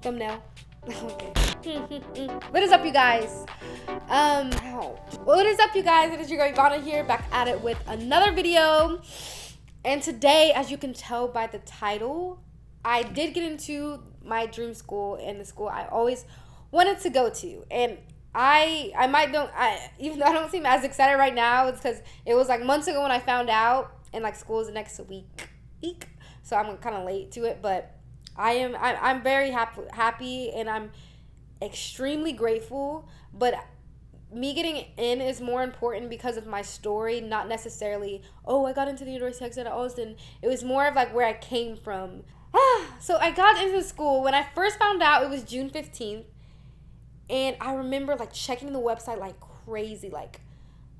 thumbnail. Okay. What is up, you guys? What is up, you guys? It is your girl Evanah here, back at it with another video. And today, as you can tell by the title, I did get into my dream school and the school I always wanted to go to. And even though I don't seem as excited right now, it's because it was like months ago when I found out, and like school is the next week. So I'm kind of late to it, but I'm very happy, and I'm extremely grateful. But me getting in is more important because of my story, not necessarily, oh, I got into the University of Texas at Austin. It was more of like where I came from. So I got into school. When I first found out, it was June 15th. And I remember like checking the website like crazy. Like,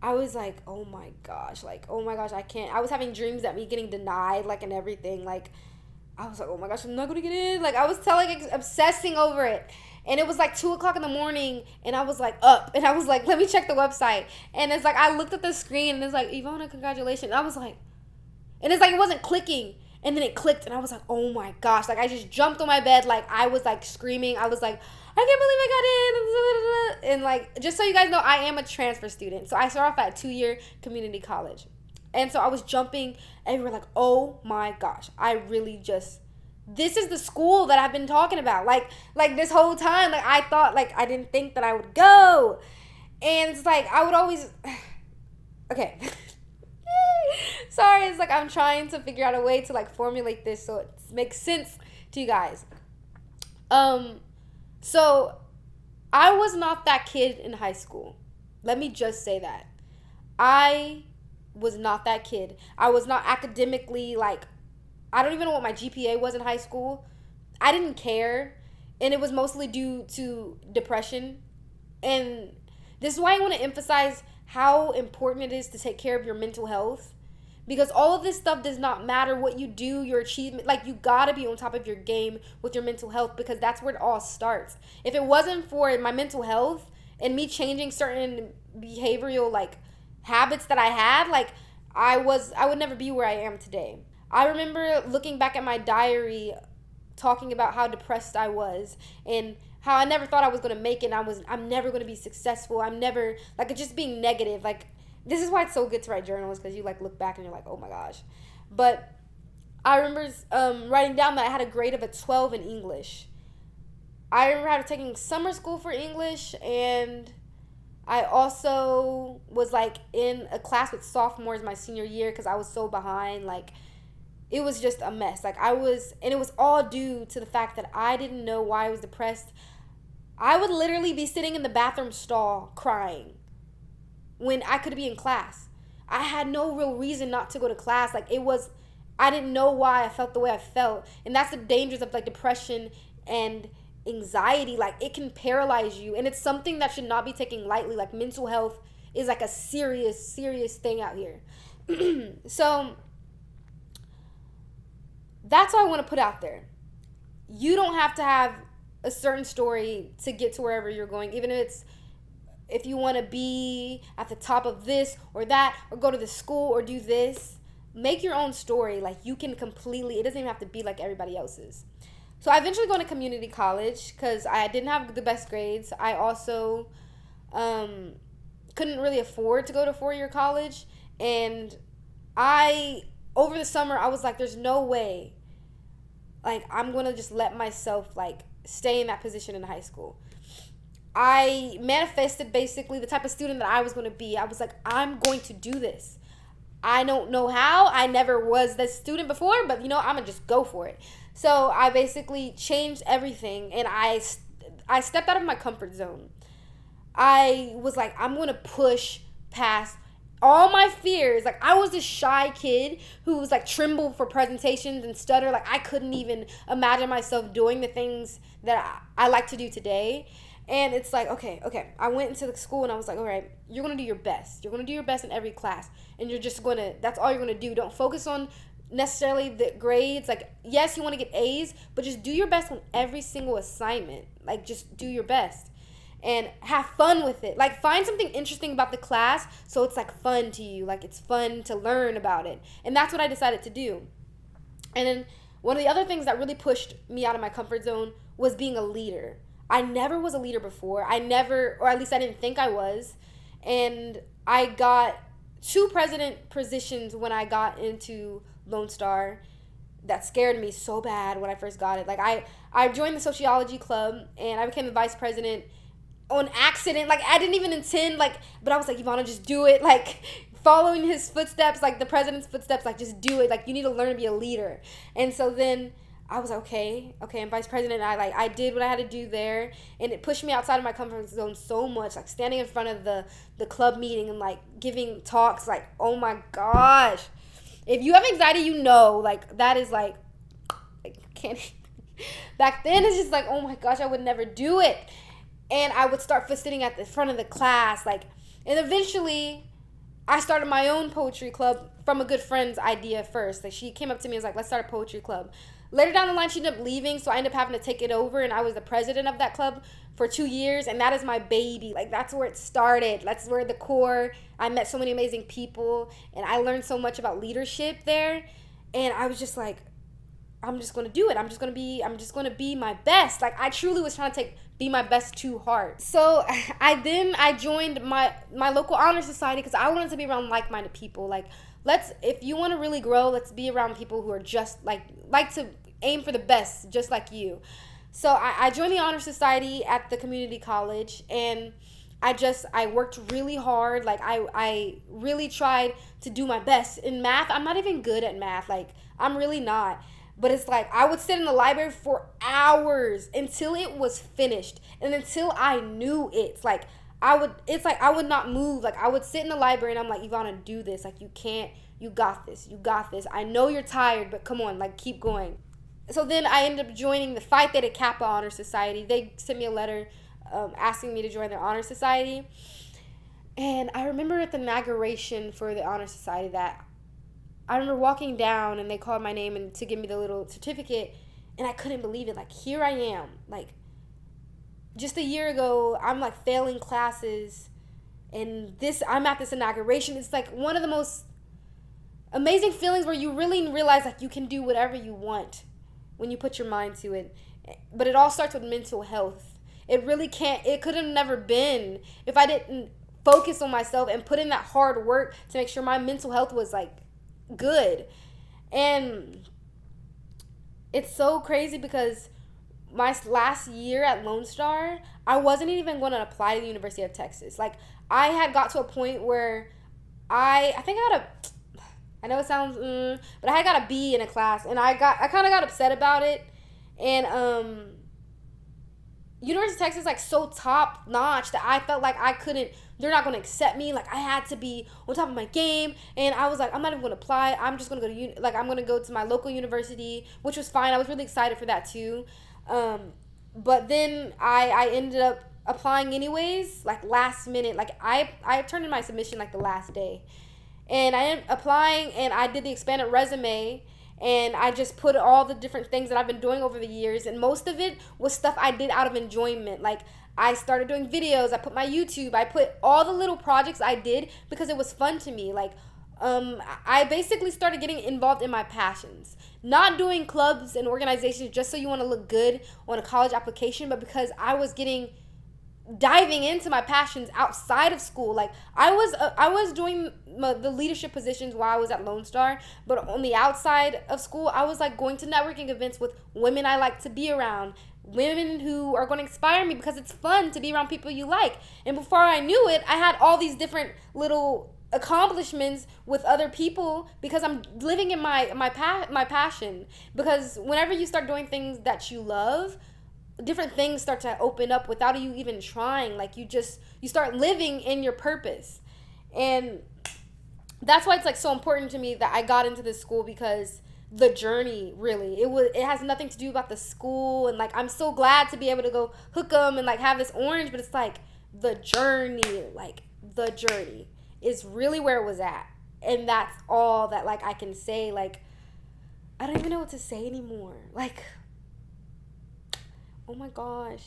I was like, oh my gosh, I can't. I was having dreams at me getting denied, like, and everything. Like, I was like, oh my gosh, I'm not going to get in. Like, I was obsessing over it. And it was like 2 o'clock in the morning, and I was like up, and I was like, let me check the website. And it's like, I looked at the screen, and it's like, Evanah, congratulations. And I was like, and it's like, it wasn't clicking. And then it clicked, and I was like, oh my gosh. Like, I just jumped on my bed. Like, I was like screaming. I was like, I can't believe I got in. And like, just so you guys know, I am a transfer student. So I start off at 2-year community college. And so I was jumping everywhere like, oh my gosh. I really just, this is the school that I've been talking about. Like this whole time, like I thought, like I didn't think that I would go. And it's like, I would always, okay. Sorry, it's like I'm trying to figure out a way to like formulate this so it makes sense to you guys. So I was not that kid in high school. Let me just say that. I was not that kid. I was not academically, like, I don't even know what my GPA was in high school. I didn't care. And it was mostly due to depression. And this is why I want to emphasize how important it is to take care of your mental health. Because all of this stuff does not matter what you do, your achievement. Like, you gotta be on top of your game with your mental health, because that's where it all starts. If it wasn't for my mental health and me changing certain behavioral, like, habits that I had, like, I would never be where I am today. I remember looking back at my diary, talking about how depressed I was and how I never thought I was going to make it. I'm never going to be successful. I'm never, like, just being negative. Like, this is why it's so good to write journals, because you like look back and you're like, oh my gosh. But I remember writing down that I had a grade of a 12 in English. I remember taking summer school for English, and I also was like in a class with sophomores my senior year because I was so behind. Like, it was just a mess. Like, and it was all due to the fact that I didn't know why I was depressed. I would literally be sitting in the bathroom stall crying when I could be in class. I had no real reason not to go to class. Like, I didn't know why I felt the way I felt. And that's the dangers of like depression and anxiety. Like, it can paralyze you, and it's something that should not be taken lightly. Like, mental health is like a serious thing out here. So that's what I want to put out there. You don't have to have a certain story to get to wherever you're going, even if you want to be at the top of this or that, or go to the school or do this. Make your own story. Like, you can completely, it doesn't even have to be like everybody else's. So I eventually going to community college because I didn't have the best grades. I also couldn't really afford to go to 4-year college. And over the summer, I was like, there's no way, like, I'm going to just let myself, like, stay in that position in high school. I manifested basically the type of student that I was going to be. I was like, I'm going to do this. I don't know how. I never was this student before, but, I'm going to just go for it. So I basically changed everything, and I stepped out of my comfort zone. I was like, I'm going to push past all my fears. Like, I was this shy kid who was like tremble for presentations and stutter. Like, I couldn't even imagine myself doing the things that I like to do today. And it's like, okay. I went into the school and I was like, all right, you're going to do your best. You're going to do your best in every class. And you're just going to, that's all you're going to do. Don't focus on necessarily the grades. Like, yes, you want to get A's, but just do your best on every single assignment. Like, just do your best. And have fun with it. Like, find something interesting about the class so it's like fun to you. Like, it's fun to learn about it. And that's what I decided to do. And then One of the other things that really pushed me out of my comfort zone was being a leader. I never was a leader before. I never, or at least I didn't think I was. And I got two president positions when I got into Lone Star. That scared me so bad when I first got it. Like I joined the sociology club and I became the vice president on accident. Like I didn't even intend, like, but I was like, Evanah, just do it. Like following his footsteps, like the president's footsteps, like just do it. Like you need to learn to be a leader. And so then I was like, okay, I'm vice president. And I did what I had to do there, and it pushed me outside of my comfort zone so much. Like standing in front of the club meeting and like giving talks, like, oh my gosh, if you have anxiety, you know, like that is like can't. Back then, it's just like, oh my gosh, I would never do it. And I would start sitting at the front of the class, like, and eventually I started my own poetry club from a good friend's idea first. Like she came up to me and was like, let's start a poetry club. Later down the line, she ended up leaving, so I ended up having to take it over, and I was the president of that club for 2 years, and that is my baby. Like, that's where it started. That's where the core, I met so many amazing people, and I learned so much about leadership there, and I was just like, I'm just going to do it. I'm just going to be my best. Like, I truly was trying to be my best to heart. So I joined my local honor society because I wanted to be around like-minded people. Like, if you want to really grow, let's be around people who are just like to aim for the best, just like you. So I joined the honor society at the community college, and I worked really hard. Like I really tried to do my best in math. I'm not even good at math. Like I'm really not. But it's like I would sit in the library for hours until it was finished and until I knew it. Like I would not move. Like I would sit in the library and I'm like, Evanah, do this. Like you can't, you got this. I know you're tired, but come on, like keep going. So then I ended up joining the Phi Theta Kappa Honor Society. They sent me a letter asking me to join their honor society. And I remember at the inauguration for the honor society that I remember walking down and they called my name and to give me the little certificate, and I couldn't believe it. Like here I am, like just a year ago, I'm like failing classes, and I'm at this inauguration. It's like one of the most amazing feelings where you really realize like you can do whatever you want when you put your mind to it. But it all starts with mental health. It really can't, it could have never been if I didn't focus on myself and put in that hard work to make sure my mental health was like good. And it's so crazy because my last year at Lone Star, I wasn't even going to apply to the University of Texas. Like I had got to a point where I think I know it sounds but I got a B in a class, and I kind of got upset about it. And University of Texas is like so top notch that I felt like they're not going to accept me. Like I had to be on top of my game, and I was like, I'm not even going to apply. I'm just going to go to I'm going to go to my local university, which was fine. I was really excited for that too. But then I ended up applying anyways, like last minute. Like I turned in my submission like the last day, and I ended up applying, and I did the expanded resume. And I just put all the different things that I've been doing over the years. And most of it was stuff I did out of enjoyment. Like, I started doing videos. I put my YouTube. I put all the little projects I did because it was fun to me. Like, I basically started getting involved in my passions. Not doing clubs and organizations just so you want to look good on a college application, but because I was diving into my passions outside of school. Like I was doing the leadership positions while I was at Lone Star, but on the outside of school, I was like going to networking events with women I like to be around, women who are going to inspire me because it's fun to be around people you like. And before I knew it, I had all these different little accomplishments with other people because I'm living in my passion. Because whenever you start doing things that you love, different things start to open up without you even trying. Like you start living in your purpose. And that's why it's like so important to me that I got into this school, because the journey, really, it has nothing to do about the school. And like I'm so glad to be able to go hook them and like have this orange, but it's like the journey is really where it was at. And that's all that like I can say. Like I don't even know what to say anymore. Like, oh my gosh.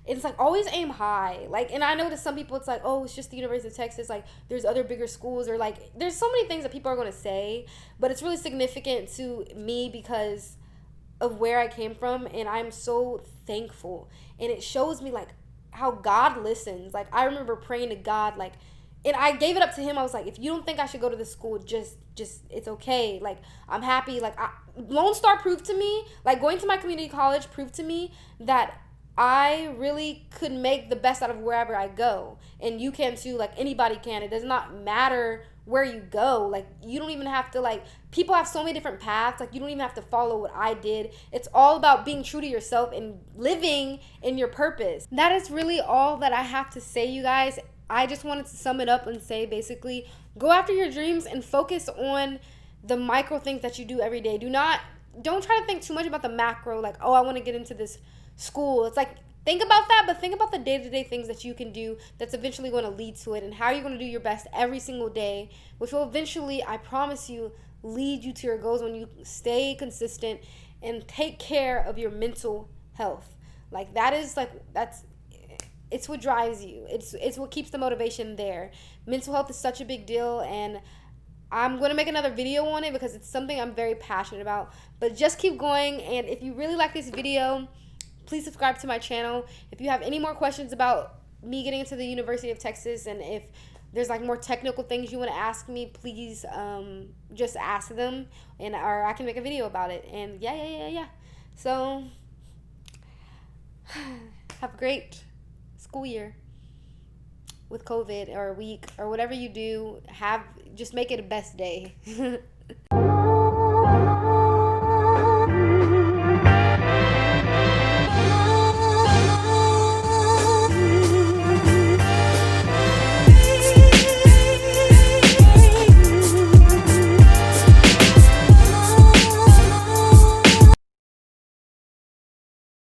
It's like always aim high. Like, and I know to some people it's like, oh, it's just the University of Texas. Like, there's other bigger schools, or like, there's so many things that people are going to say, but it's really significant to me because of where I came from, and I'm so thankful. And it shows me like how God listens. Like I remember praying to God, like, and I gave it up to him. I was like, if you don't think I should go to this school, just it's okay. Like I'm happy. Like Lone Star proved to me, like going to my community college proved to me that I really could make the best out of wherever I go. And you can too, like anybody can. It does not matter where you go. Like you don't even have to, like, people have so many different paths. Like you don't even have to follow what I did. It's all about being true to yourself and living in your purpose. That is really all that I have to say, you guys. I just wanted to sum it up and say basically go after your dreams and focus on the micro things that you do every day. Don't try to think too much about the macro, like, oh, I want to get into this school. It's like, think about that, but think about the day-to-day things that you can do that's eventually going to lead to it, and how you're going to do your best every single day, which will eventually, I promise you, lead you to your goals when you stay consistent and take care of your mental health. Like it's what drives you. It's what keeps the motivation there. Mental health is such a big deal, and I'm going to make another video on it because it's something I'm very passionate about. But just keep going, and if you really like this video, please subscribe to my channel. If you have any more questions about me getting into the University of Texas, and if there's like more technical things you want to ask me, please just ask them, or I can make a video about it. And yeah. So have a great school year with COVID, or week, or whatever you do. Just make it a best day.